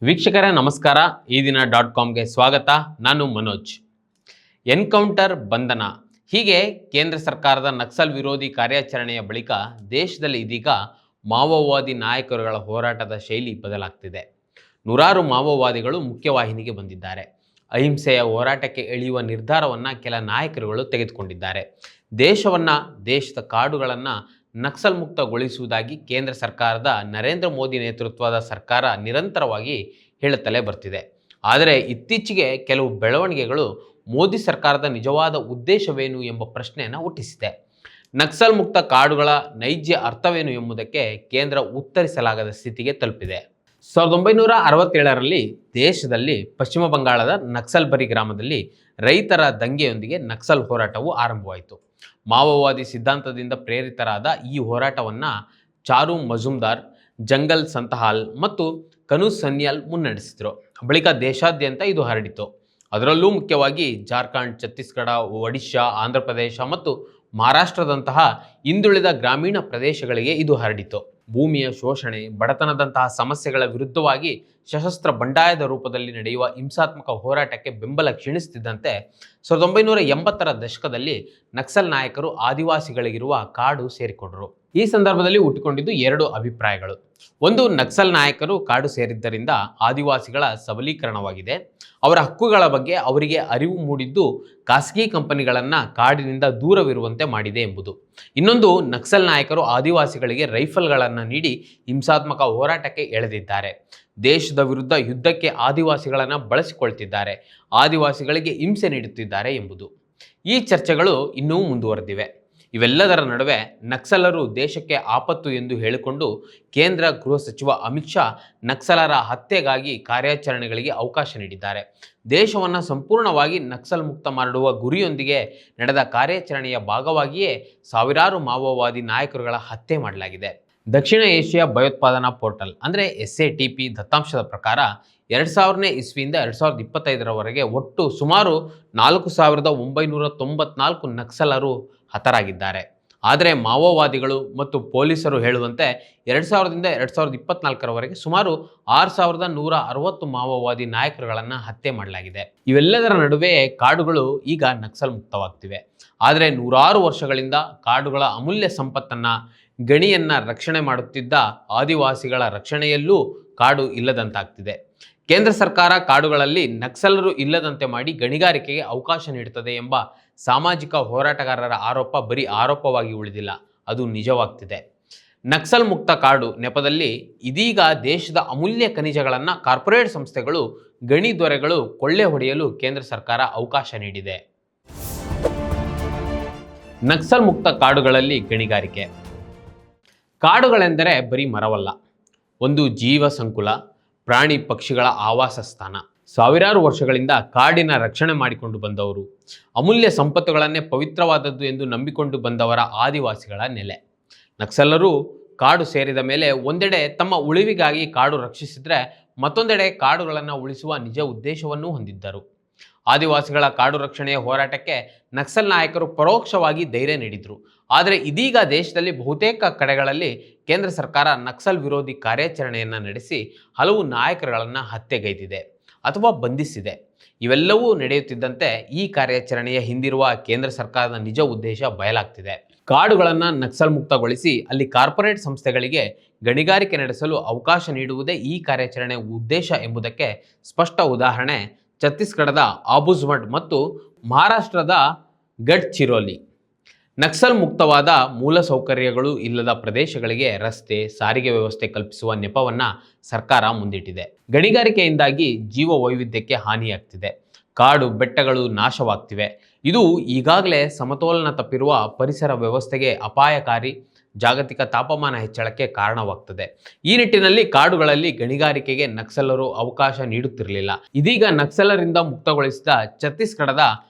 ವೀಕ್ಷಕರೇ ನಮಸ್ಕಾರ. ಈ ದಿನ .comಗೆ ಸ್ವಾಗತ. ನಾನು ಮನೋಜ್. ಎನ್ಕೌಂಟರ್, ಬಂಧನ ಹೀಗೆ ಕೇಂದ್ರ ಸರ್ಕಾರದ ನಕ್ಸಲ್ ವಿರೋಧಿ ಕಾರ್ಯಾಚರಣೆಯ ಬಳಿಕ ದೇಶದಲ್ಲಿ ಇದೀಗ ಮಾವೋವಾದಿ ನಾಯಕರುಗಳ ಹೋರಾಟದ ಶೈಲಿ ಬದಲಾಗ್ತಿದೆ. ನೂರಾರು ಮಾವೋವಾದಿಗಳು ಮುಖ್ಯವಾಹಿನಿಗೆ ಬಂದಿದ್ದಾರೆ. ಅಹಿಂಸೆಯ ಹೋರಾಟಕ್ಕೆ ಇಳಿಯುವ ನಿರ್ಧಾರವನ್ನು ಕೆಲ ನಾಯಕರುಗಳು ತೆಗೆದುಕೊಂಡಿದ್ದಾರೆ. ದೇಶದ ಕಾಡುಗಳನ್ನು ನಕ್ಸಲ್ ಮುಕ್ತಗೊಳಿಸುವುದಾಗಿ ಕೇಂದ್ರ ಸರ್ಕಾರದ ನರೇಂದ್ರ ಮೋದಿ ನೇತೃತ್ವದ ಸರ್ಕಾರ ನಿರಂತರವಾಗಿ ಹೇಳುತ್ತಲೇ ಬರ್ತಿದೆ. ಆದರೆ ಇತ್ತೀಚೆಗೆ ಕೆಲವು ಬೆಳವಣಿಗೆಗಳು ಮೋದಿ ಸರ್ಕಾರದ ನಿಜವಾದ ಉದ್ದೇಶವೇನು ಎಂಬ ಪ್ರಶ್ನೆಯನ್ನು ಹುಟ್ಟಿಸಿದೆ. ನಕ್ಸಲ್ ಮುಕ್ತ ಕಾಡುಗಳ ನೈಜ ಅರ್ಥವೇನು ಎಂಬುದಕ್ಕೆ ಕೇಂದ್ರ ಉತ್ತರಿಸಲಾಗದ ಸ್ಥಿತಿಗೆ ತಲುಪಿದೆ. 1967ರಲ್ಲಿ ದೇಶದಲ್ಲಿ ಪಶ್ಚಿಮ ಬಂಗಾಳದ ನಕ್ಸಲ್ಬರಿ ಗ್ರಾಮದಲ್ಲಿ ರೈತರ ದಂಗೆಯೊಂದಿಗೆ ನಕ್ಸಲ್ ಹೋರಾಟವು ಆರಂಭವಾಯಿತು. ಮಾವೋವಾದಿ ಸಿದ್ಧಾಂತದಿಂದ ಪ್ರೇರಿತರಾದ ಈ ಹೋರಾಟವನ್ನು ಚಾರು ಮಜುಮ್ದಾರ್, ಜಂಗಲ್ ಸಂತಹಾಲ್ ಮತ್ತು ಕನು ಸನ್ಯಾಲ್ ಮುನ್ನಡೆಸಿದರು. ಬಳಿಕ ದೇಶಾದ್ಯಂತ ಇದು ಹರಡಿತು. ಅದರಲ್ಲೂ ಮುಖ್ಯವಾಗಿ ಜಾರ್ಖಂಡ್, ಛತ್ತೀಸ್ಗಢ, ಒಡಿಶಾ, ಆಂಧ್ರ ಪ್ರದೇಶ ಮತ್ತು ಮಹಾರಾಷ್ಟ್ರದಂತಹ ಹಿಂದುಳಿದ ಗ್ರಾಮೀಣ ಪ್ರದೇಶಗಳಿಗೆ ಇದು ಹರಡಿತು. ಭೂಮಿಯ ಶೋಷಣೆ, ಬಡತನದಂತಹ ಸಮಸ್ಯೆಗಳ ವಿರುದ್ಧವಾಗಿ ಸಶಸ್ತ್ರ ಬಂಡಾಯದ ರೂಪದಲ್ಲಿ ನಡೆಯುವ ಹಿಂಸಾತ್ಮಕ ಹೋರಾಟಕ್ಕೆ ಬೆಂಬಲ ಕ್ಷೀಣಿಸುತ್ತಿದ್ದಂತೆ 1980ರ ದಶಕದಲ್ಲಿ ನಕ್ಸಲ್ ನಾಯಕರು ಆದಿವಾಸಿಗಳಿಗಿರುವ ಕಾಡು ಸೇರಿಕೊಂಡರು. ಈ ಸಂದರ್ಭದಲ್ಲಿ ಹುಟ್ಟಿಕೊಂಡಿದ್ದು ಎರಡು ಅಭಿಪ್ರಾಯಗಳು. ಒಂದು, ನಕ್ಸಲ್ ನಾಯಕರು ಕಾಡು ಸೇರಿದ್ದರಿಂದ ಆದಿವಾಸಿಗಳ ಸಬಲೀಕರಣವಾಗಿದೆ, ಅವರ ಹಕ್ಕುಗಳ ಬಗ್ಗೆ ಅವರಿಗೆ ಅರಿವು ಮೂಡಿದ್ದು ಖಾಸಗಿ ಕಂಪನಿಗಳನ್ನು ಕಾಡಿನಿಂದ ದೂರವಿರುವಂತೆ ಮಾಡಿದೆ ಎಂಬುದು. ಇನ್ನೊಂದು, ನಕ್ಸಲ್ ನಾಯಕರು ಆದಿವಾಸಿಗಳಿಗೆ ರೈಫಲ್ಗಳನ್ನು ನೀಡಿ ಹಿಂಸಾತ್ಮಕ ಹೋರಾಟಕ್ಕೆ ಎಳೆದಿದ್ದಾರೆ, ದೇಶದ ವಿರುದ್ಧ ಯುದ್ಧಕ್ಕೆ ಆದಿವಾಸಿಗಳನ್ನು ಬಳಸಿಕೊಳ್ತಿದ್ದಾರೆ, ಆದಿವಾಸಿಗಳಿಗೆ ಹಿಂಸೆ ನೀಡುತ್ತಿದ್ದಾರೆ ಎಂಬುದು. ಈ ಚರ್ಚೆಗಳು ಇನ್ನೂ ಮುಂದುವರೆದಿವೆ. ಇವೆಲ್ಲದರ ನಡುವೆ ನಕ್ಸಲರು ದೇಶಕ್ಕೆ ಆಪತ್ತು ಎಂದು ಹೇಳಿಕೊಂಡು ಕೇಂದ್ರ ಗೃಹ ಸಚಿವ ಅಮಿತ್ ಶಾ ನಕ್ಸಲರ ಹತ್ಯೆಗಾಗಿ ಕಾರ್ಯಾಚರಣೆಗಳಿಗೆ ಅವಕಾಶ ನೀಡಿದ್ದಾರೆ. ದೇಶವನ್ನು ಸಂಪೂರ್ಣವಾಗಿ ನಕ್ಸಲ್ ಮುಕ್ತ ಮಾಡುವ ಗುರಿಯೊಂದಿಗೆ ನಡೆದ ಕಾರ್ಯಾಚರಣೆಯ ಭಾಗವಾಗಿಯೇ ಸಾವಿರಾರು ಮಾವೋವಾದಿ ನಾಯಕರುಗಳ ಹತ್ಯೆ ಮಾಡಲಾಗಿದೆ. ದಕ್ಷಿಣ ಏಷ್ಯಾ ಭಯೋತ್ಪಾದನಾ ಪೋರ್ಟಲ್ ಅಂದರೆ SATP ದತ್ತಾಂಶದ ಪ್ರಕಾರ 2000ನೇ ಇಸ್ವಿಯಿಂದ 2025ರವರೆಗೆ ಒಟ್ಟು ಸುಮಾರು 4994 ನಕ್ಸಲರು ಹತರಾಗಿದ್ದಾರೆ. ಆದರೆ ಮಾವೋವಾದಿಗಳು ಮತ್ತು ಪೊಲೀಸರು ಹೇಳುವಂತೆ 2000ದಿಂದ 2024ರವರೆಗೆ ಸುಮಾರು 6160 ಮಾವೋವಾದಿ ನಾಯಕರುಗಳನ್ನು ಹತ್ಯೆ ಮಾಡಲಾಗಿದೆ. ಇವೆಲ್ಲದರ ನಡುವೆ ಕಾಡುಗಳು ಈಗ ನಕ್ಸಲ್ ಮುಕ್ತವಾಗ್ತಿವೆ. ಆದರೆ ನೂರಾರು ವರ್ಷಗಳಿಂದ ಕಾಡುಗಳ ಅಮೂಲ್ಯ ಸಂಪತ್ತನ್ನು, ಗಣಿಯನ್ನು ರಕ್ಷಣೆ ಮಾಡುತ್ತಿದ್ದ ಆದಿವಾಸಿಗಳ ರಕ್ಷಣೆಯಲ್ಲೂ ಕಾಡು ಇಲ್ಲದಂತಾಗ್ತಿದೆ. ಕೇಂದ್ರ ಸರ್ಕಾರ ಕಾಡುಗಳಲ್ಲಿ ನಕ್ಸಲರು ಇಲ್ಲದಂತೆ ಮಾಡಿ ಗಣಿಗಾರಿಕೆಗೆ ಅವಕಾಶ ನೀಡುತ್ತದೆ ಎಂಬ ಸಾಮಾಜಿಕ ಹೋರಾಟಗಾರರ ಆರೋಪ ಬರೀ ಆರೋಪವಾಗಿ ಉಳಿದಿಲ್ಲ, ಅದು ನಿಜವಾಗ್ತಿದೆ. ನಕ್ಸಲ್ ಮುಕ್ತ ಕಾಡು ನೆಪದಲ್ಲಿ ಇದೀಗ ದೇಶದ ಅಮೂಲ್ಯ ಖನಿಜಗಳನ್ನು ಕಾರ್ಪೊರೇಟ್ ಸಂಸ್ಥೆಗಳು, ಗಣಿ ದೊರೆಗಳು ಕೊಳ್ಳೆ ಹೊಡೆಯಲು ಕೇಂದ್ರ ಸರ್ಕಾರ ಅವಕಾಶ ನೀಡಿದೆ. ನಕ್ಸಲ್ ಮುಕ್ತ ಕಾಡುಗಳಲ್ಲಿ ಗಣಿಗಾರಿಕೆ. ಕಾಡುಗಳೆಂದರೆ ಬರೀ ಮರವಲ್ಲ, ಒಂದು ಜೀವ ಸಂಕುಲ, ಪ್ರಾಣಿ ಪಕ್ಷಿಗಳ ಆವಾಸ ಸ್ಥಾನ. ಸಾವಿರಾರು ವರ್ಷಗಳಿಂದ ಕಾಡಿನ ರಕ್ಷಣೆ ಮಾಡಿಕೊಂಡು ಬಂದವರು, ಅಮೂಲ್ಯ ಸಂಪತ್ತುಗಳನ್ನೇ ಪವಿತ್ರವಾದದ್ದು ಎಂದು ನಂಬಿಕೊಂಡು ಬಂದವರ ಆದಿವಾಸಿಗಳ ನೆಲೆ. ನಕ್ಸಲರು ಕಾಡು ಸೇರಿದ ಮೇಲೆ ಒಂದೆಡೆ ತಮ್ಮ ಉಳಿವಿಗಾಗಿ ಕಾಡು ರಕ್ಷಿಸಿದರೆ ಮತ್ತೊಂದೆಡೆ ಕಾಡುಗಳನ್ನು ಉಳಿಸುವ ನಿಜ ಉದ್ದೇಶವನ್ನೂ ಹೊಂದಿದ್ದರು. ಆದಿವಾಸಿಗಳ ಕಾಡು ರಕ್ಷಣೆಯ ಹೋರಾಟಕ್ಕೆ ನಕ್ಸಲ್ ನಾಯಕರು ಪರೋಕ್ಷವಾಗಿ ಧೈರ್ಯ ನೀಡಿದರು. ಆದರೆ ಇದೀಗ ದೇಶದಲ್ಲಿ ಬಹುತೇಕ ಕಡೆಗಳಲ್ಲಿ ಕೇಂದ್ರ ಸರ್ಕಾರ ನಕ್ಸಲ್ ವಿರೋಧಿ ಕಾರ್ಯಾಚರಣೆಯನ್ನು ನಡೆಸಿ ಹಲವು ನಾಯಕರುಗಳನ್ನು ಹತ್ಯೆಗೈದಿದೆ ಅಥವಾ ಬಂಧಿಸಿದೆ. ಇವೆಲ್ಲವೂ ನಡೆಯುತ್ತಿದ್ದಂತೆ ಈ ಕಾರ್ಯಾಚರಣೆಯ ಹಿಂದಿರುವ ಕೇಂದ್ರ ಸರ್ಕಾರದ ನಿಜ ಉದ್ದೇಶ ಬಯಲಾಗ್ತಿದೆ. ಕಾಡುಗಳನ್ನು ನಕ್ಸಲ್ ಮುಕ್ತಗೊಳಿಸಿ ಅಲ್ಲಿ ಕಾರ್ಪೊರೇಟ್ ಸಂಸ್ಥೆಗಳಿಗೆ ಗಣಿಗಾರಿಕೆ ನಡೆಸಲು ಅವಕಾಶ ನೀಡುವುದೇ ಈ ಕಾರ್ಯಾಚರಣೆಯ ಉದ್ದೇಶ ಎಂಬುದಕ್ಕೆ ಸ್ಪಷ್ಟ ಉದಾಹರಣೆ ಛತ್ತೀಸ್ಗಢದ ಆಬುಝ್ಮಡ್ ಮತ್ತು ಮಹಾರಾಷ್ಟ್ರದ ಗಡ್ಚಿರೋಲಿ. ನಕ್ಸಲ್ ಮುಕ್ತವಾದ ಮೂಲಸೌಕರ್ಯಗಳು ಇಲ್ಲದ ಪ್ರದೇಶಗಳಿಗೆ ರಸ್ತೆ, ಸಾರಿಗೆ ವ್ಯವಸ್ಥೆ ಕಲ್ಪಿಸುವ ನೆಪವನ್ನು ಸರ್ಕಾರ ಮುಂದಿಟ್ಟಿದೆ. ಗಣಿಗಾರಿಕೆಯಿಂದಾಗಿ ಜೀವ ವೈವಿಧ್ಯಕ್ಕೆ ಹಾನಿಯಾಗ್ತಿದೆ, ಕಾಡು ಬೆಟ್ಟಗಳು ನಾಶವಾಗ್ತಿವೆ. ಇದು ಈಗಾಗಲೇ ಸಮತೋಲನ ತಪ್ಪಿರುವ ಪರಿಸರ ವ್ಯವಸ್ಥೆಗೆ ಅಪಾಯಕಾರಿ, ಜಾಗತಿಕ ತಾಪಮಾನ ಹೆಚ್ಚಳಕ್ಕೆ ಕಾರಣವಾಗ್ತದೆ. ಈ ನಿಟ್ಟಿನಲ್ಲಿ ಕಾಡುಗಳಲ್ಲಿ ಗಣಿಗಾರಿಕೆಗೆ ನಕ್ಸಲರು ಅವಕಾಶ ನೀಡುತ್ತಿರಲಿಲ್ಲ. ಇದೀಗ ನಕ್ಸಲರಿಂದ ಮುಕ್ತಗೊಳಿಸಿದ ಛತ್ತೀಸ್ಗಢದ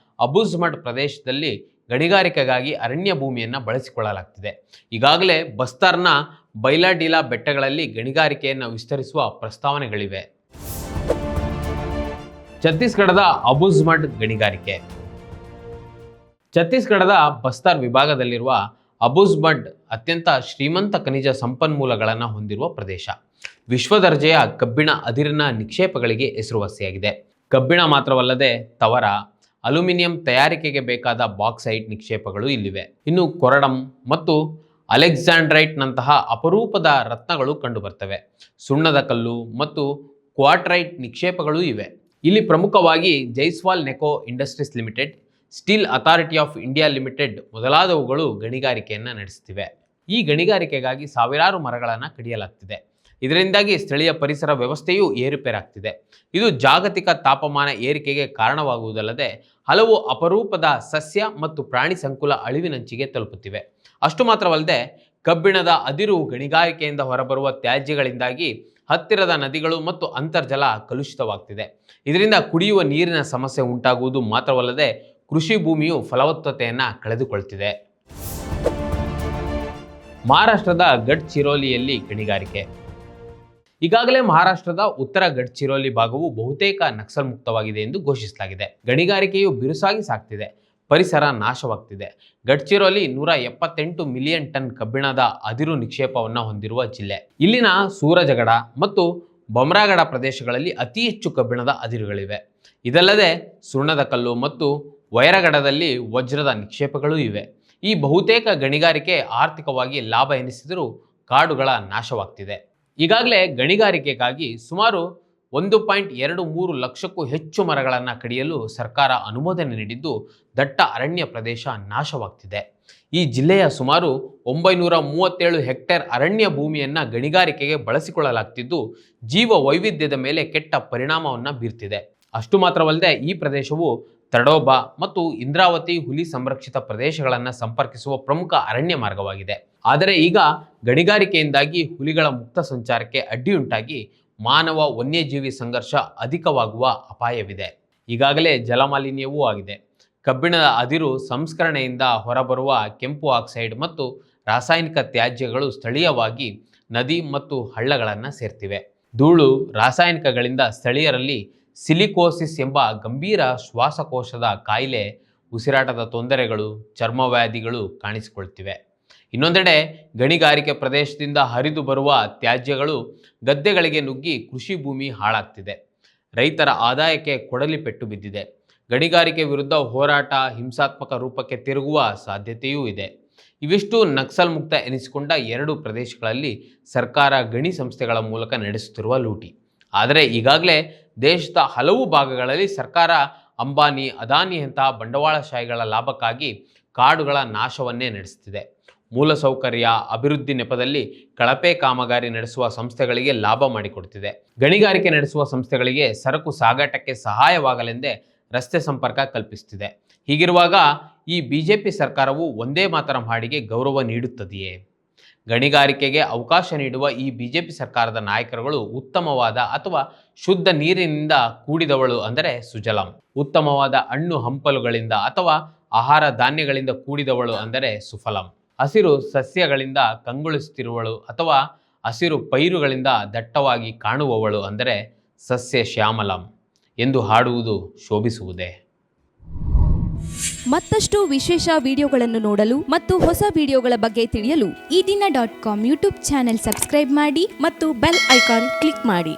ಅಬುಝ್ಮಡ್ ಪ್ರದೇಶದಲ್ಲಿ ಗಣಿಗಾರಿಕೆಗಾಗಿ ಅರಣ್ಯ ಭೂಮಿಯನ್ನು ಬಳಸಿಕೊಳ್ಳಲಾಗ್ತಿದೆ. ಈಗಾಗಲೇ ಬಸ್ತಾರ್ನ ಬೈಲಾಡೀಲಾ ಬೆಟ್ಟಗಳಲ್ಲಿ ಗಣಿಗಾರಿಕೆಯನ್ನು ವಿಸ್ತರಿಸುವ ಪ್ರಸ್ತಾವನೆಗಳಿವೆ. ಛತ್ತೀಸ್ಗಢದ ಅಬುಝ್ಮಡ್ ಗಣಿಗಾರಿಕೆ. ಛತ್ತೀಸ್ಗಢದ ಬಸ್ತಾರ್ ವಿಭಾಗದಲ್ಲಿರುವ ಅಬುಝ್ಮಡ್ ಅತ್ಯಂತ ಶ್ರೀಮಂತ ಖನಿಜ ಸಂಪನ್ಮೂಲಗಳನ್ನು ಹೊಂದಿರುವ ಪ್ರದೇಶ. ವಿಶ್ವದರ್ಜೆಯ ಕಬ್ಬಿಣ ಅದಿರಿನ ನಿಕ್ಷೇಪಗಳಿಗೆ ಹೆಸರುವಾಸಿಯಾಗಿದೆ. ಕಬ್ಬಿಣ ಮಾತ್ರವಲ್ಲದೆ ತವರ, ಅಲ್ಯೂಮಿನಿಯಂ ತಯಾರಿಕೆಗೆ ಬೇಕಾದ ಬಾಕ್ಸೈಟ್ ನಿಕ್ಷೇಪಗಳು ಇಲ್ಲಿವೆ. ಇನ್ನು ಕೊರಡಮ್ ಮತ್ತು ಅಲೆಕ್ಸಾಂಡ್ರೈಟ್ನಂತಹ ಅಪರೂಪದ ರತ್ನಗಳು ಕಂಡುಬರ್ತವೆ. ಸುಣ್ಣದ ಕಲ್ಲು ಮತ್ತು ಕ್ವಾರ್ಟರೈಟ್ ನಿಕ್ಷೇಪಗಳೂ ಇವೆ. ಇಲ್ಲಿ ಪ್ರಮುಖವಾಗಿ Jaiswal Neco industries limited, steel authority of India limited ಮೊದಲಾದವುಗಳು ಗಣಿಗಾರಿಕೆಯನ್ನು ನಡೆಸುತ್ತಿವೆ. ಈ ಗಣಿಗಾರಿಕೆಗಾಗಿ ಸಾವಿರಾರು ಮರಗಳನ್ನು ಕಡಿಯಲಾಗ್ತಿದೆ. ಇದರಿಂದಾಗಿ ಸ್ಥಳೀಯ ಪರಿಸರ ವ್ಯವಸ್ಥೆಯೂ ಏರುಪೇರಾಗ್ತಿದೆ. ಇದು ಜಾಗತಿಕ ತಾಪಮಾನ ಏರಿಕೆಗೆ ಕಾರಣವಾಗುವುದಲ್ಲದೆ ಹಲವು ಅಪರೂಪದ ಸಸ್ಯ ಮತ್ತು ಪ್ರಾಣಿ ಸಂಕುಲ ಅಳಿವಿನಂಚಿಗೆ ತಲುಪುತ್ತಿವೆ. ಅಷ್ಟು ಮಾತ್ರವಲ್ಲದೆ ಕಬ್ಬಿಣದ ಅದಿರು ಗಣಿಗಾರಿಕೆಯಿಂದ ಹೊರಬರುವ ತ್ಯಾಜ್ಯಗಳಿಂದಾಗಿ ಹತ್ತಿರದ ನದಿಗಳು ಮತ್ತು ಅಂತರ್ಜಲ ಕಲುಷಿತವಾಗ್ತಿದೆ. ಇದರಿಂದ ಕುಡಿಯುವ ನೀರಿನ ಸಮಸ್ಯೆ ಉಂಟಾಗುವುದು ಮಾತ್ರವಲ್ಲದೆ ಕೃಷಿ ಭೂಮಿಯು ಫಲವತ್ತತೆಯನ್ನು ಕಳೆದುಕೊಳ್ತಿದೆ. ಮಹಾರಾಷ್ಟ್ರದ ಗಡ್ಚಿರೋಲಿಯಲ್ಲಿ ಗಣಿಗಾರಿಕೆ. ಈಗಾಗಲೇ ಮಹಾರಾಷ್ಟ್ರದ ಉತ್ತರ ಗಡ್ಚಿರೋಲಿ ಭಾಗವು ಬಹುತೇಕ ನಕ್ಸಲ್ ಮುಕ್ತವಾಗಿದೆ ಎಂದು ಘೋಷಿಸಲಾಗಿದೆ. ಗಣಿಗಾರಿಕೆಯು ಬಿರುಸಾಗಿ ಸಾಗ್ತಿದೆ, ಪರಿಸರ ನಾಶವಾಗ್ತಿದೆ. ಗಡ್ಚಿರೋಲಿ 178 ಮಿಲಿಯನ್ ಟನ್ ಕಬ್ಬಿಣದ ಅದಿರು ನಿಕ್ಷೇಪವನ್ನು ಹೊಂದಿರುವ ಜಿಲ್ಲೆ. ಇಲ್ಲಿನ ಸೂರಜಗಡ ಮತ್ತು ಬಮ್ರಾಗಡ ಪ್ರದೇಶಗಳಲ್ಲಿ ಅತಿ ಹೆಚ್ಚು ಕಬ್ಬಿಣದ ಅದಿರುಗಳಿವೆ. ಇದಲ್ಲದೆ ಸುಣ್ಣದ ಕಲ್ಲು ಮತ್ತು ವೈರಗಡದಲ್ಲಿ ವಜ್ರದ ನಿಕ್ಷೇಪಗಳೂ ಇವೆ. ಈ ಬಹುತೇಕ ಗಣಿಗಾರಿಕೆ ಆರ್ಥಿಕವಾಗಿ ಲಾಭ ಎನಿಸಿದರೂ ಕಾಡುಗಳ ನಾಶವಾಗ್ತಿದೆ. ಈಗಾಗಲೇ ಗಣಿಗಾರಿಕೆಗಾಗಿ ಸುಮಾರು 1.23 ಲಕ್ಷಕ್ಕೂ ಹೆಚ್ಚು ಮರಗಳನ್ನು ಕಡಿಯಲು ಸರ್ಕಾರ ಅನುಮೋದನೆ ನೀಡಿದ್ದು ದಟ್ಟ ಅರಣ್ಯ ಪ್ರದೇಶ ನಾಶವಾಗ್ತಿದೆ. ಈ ಜಿಲ್ಲೆಯ ಸುಮಾರು 937 ಹೆಕ್ಟೇರ್ ಅರಣ್ಯ ಭೂಮಿಯನ್ನು ಗಣಿಗಾರಿಕೆಗೆ ಬಳಸಿಕೊಳ್ಳಲಾಗ್ತಿದ್ದು ಜೀವ ವೈವಿಧ್ಯದ ಮೇಲೆ ಕೆಟ್ಟ ಪರಿಣಾಮವನ್ನು ಬೀರ್ತಿದೆ. ಅಷ್ಟು ಮಾತ್ರವಲ್ಲದೆ ಈ ಪ್ರದೇಶವು ತಡೋಬಾ ಮತ್ತು ಇಂದ್ರಾವತಿ ಹುಲಿ ಸಂರಕ್ಷಿತ ಪ್ರದೇಶಗಳನ್ನು ಸಂಪರ್ಕಿಸುವ ಪ್ರಮುಖ ಅರಣ್ಯ ಮಾರ್ಗವಾಗಿದೆ. ಆದರೆ ಈಗ ಗಣಿಗಾರಿಕೆಯಿಂದಾಗಿ ಹುಲಿಗಳ ಮುಕ್ತ ಸಂಚಾರಕ್ಕೆ ಅಡ್ಡಿಯುಂಟಾಗಿ ಮಾನವ ವನ್ಯಜೀವಿ ಸಂಘರ್ಷ ಅಧಿಕವಾಗುವ ಅಪಾಯವಿದೆ. ಈಗಾಗಲೇ ಜಲಮಾಲಿನ್ಯವೂ ಆಗಿದೆ. ಕಬ್ಬಿಣದ ಅದಿರು ಸಂಸ್ಕರಣೆಯಿಂದ ಹೊರಬರುವ ಕೆಂಪು ಆಕ್ಸೈಡ್ ಮತ್ತು ರಾಸಾಯನಿಕ ತ್ಯಾಜ್ಯಗಳು ಸ್ಥಳೀಯವಾಗಿ ನದಿ ಮತ್ತು ಹಳ್ಳಗಳನ್ನು ಸೇರ್ತಿವೆ. ಧೂಳು, ರಾಸಾಯನಿಕಗಳಿಂದ ಸ್ಥಳೀಯರಲ್ಲಿ ಸಿಲಿಕೋಸಿಸ್ ಎಂಬ ಗಂಭೀರ ಶ್ವಾಸಕೋಶದ ಕಾಯಿಲೆ, ಉಸಿರಾಟದ ತೊಂದರೆಗಳು, ಚರ್ಮವ್ಯಾಧಿಗಳು ಕಾಣಿಸಿಕೊಳ್ತಿವೆ. ಇನ್ನೊಂದೆಡೆ ಗಣಿಗಾರಿಕೆ ಪ್ರದೇಶದಿಂದ ಹರಿದು ಬರುವ ತ್ಯಾಜ್ಯಗಳು ಗದ್ದೆಗಳಿಗೆ ನುಗ್ಗಿ ಕೃಷಿ ಭೂಮಿ ಹಾಳಾಗ್ತಿದೆ. ರೈತರ ಆದಾಯಕ್ಕೆ ಕೊಡಲಿ ಪೆಟ್ಟು ಬಿದ್ದಿದೆ. ಗಣಿಗಾರಿಕೆ ವಿರುದ್ಧ ಹೋರಾಟ ಹಿಂಸಾತ್ಮಕ ರೂಪಕ್ಕೆ ತಿರುಗುವ ಸಾಧ್ಯತೆಯೂ ಇದೆ. ಇವಿಷ್ಟು ನಕ್ಸಲ್ ಮುಕ್ತ ಎನಿಸಿಕೊಂಡ 2 ಪ್ರದೇಶಗಳಲ್ಲಿ ಸರ್ಕಾರ ಗಣಿ ಸಂಸ್ಥೆಗಳ ಮೂಲಕ ನಡೆಸುತ್ತಿರುವ ಲೂಟಿ. ಆದರೆ ಈಗಾಗಲೇ ದೇಶದ ಹಲವು ಭಾಗಗಳಲ್ಲಿ ಸರ್ಕಾರ ಅಂಬಾನಿ, ಅದಾನಿಯಂತಹ ಬಂಡವಾಳಶಾಹಿಗಳ ಲಾಭಕ್ಕಾಗಿ ಕಾಡುಗಳ ನಾಶವನ್ನೇ ನಡೆಸುತ್ತಿದೆ. ಮೂಲಸೌಕರ್ಯ ಅಭಿವೃದ್ಧಿ ನೆಪದಲ್ಲಿ ಕಳಪೆ ಕಾಮಗಾರಿ ನಡೆಸುವ ಸಂಸ್ಥೆಗಳಿಗೆ ಲಾಭ ಮಾಡಿಕೊಡ್ತಿದೆ. ಗಣಿಗಾರಿಕೆ ನಡೆಸುವ ಸಂಸ್ಥೆಗಳಿಗೆ ಸರಕು ಸಾಗಾಟಕ್ಕೆ ಸಹಾಯವಾಗಲೆಂದೇ ರಸ್ತೆ ಸಂಪರ್ಕ ಕಲ್ಪಿಸುತ್ತಿದೆ. ಹೀಗಿರುವಾಗ ಈ ಬಿಜೆಪಿ ಸರ್ಕಾರವು ಒಂದೇ ಮಾತರಂ ಹಾಡಿಗೆ ಗೌರವ ನೀಡುತ್ತದೆಯೇ? ಗಣಿಗಾರಿಕೆಗೆ ಅವಕಾಶ ನೀಡುವ ಈ ಬಿಜೆಪಿ ಸರ್ಕಾರದ ನಾಯಕರುಗಳು ಉತ್ತಮವಾದ ಅಥವಾ ಶುದ್ಧ ನೀರಿನಿಂದ ಕೂಡಿದವಳು ಅಂದರೆ ಸುಜಲಂ, ಉತ್ತಮವಾದ ಹಣ್ಣು ಹಂಪಲುಗಳಿಂದ ಅಥವಾ ಆಹಾರ ಧಾನ್ಯಗಳಿಂದ ಕೂಡಿದವಳು ಅಂದರೆ ಸುಫಲಂ, ಹಸಿರು ಸಸ್ಯಗಳಿಂದ ಕಂಗೊಳಿಸುತ್ತಿರುವಳು ಅಥವಾ ಹಸಿರು ಪೈರುಗಳಿಂದ ದಟ್ಟವಾಗಿ ಕಾಣುವವಳು ಅಂದರೆ ಸಸ್ಯ ಶ್ಯಾಮಲಂ ಎಂದು ಹಾಡುವುದು ಶೋಭಿಸುವುದೇ? ಮತ್ತಷ್ಟು ವಿಶೇಷ ವಿಡಿಯೋಗಳನ್ನು ನೋಡಲು ಮತ್ತು ಹೊಸ ವಿಡಿಯೋಗಳ ಬಗ್ಗೆ ತಿಳಿಯಲು ಈ ದಿನ .com ಯೂಟ್ಯೂಬ್ ಚಾನೆಲ್ ಸಬ್ಸ್ಕ್ರೈಬ್ ಮಾಡಿ ಮತ್ತು ಬೆಲ್ ಐಕಾನ್ ಕ್ಲಿಕ್ ಮಾಡಿ.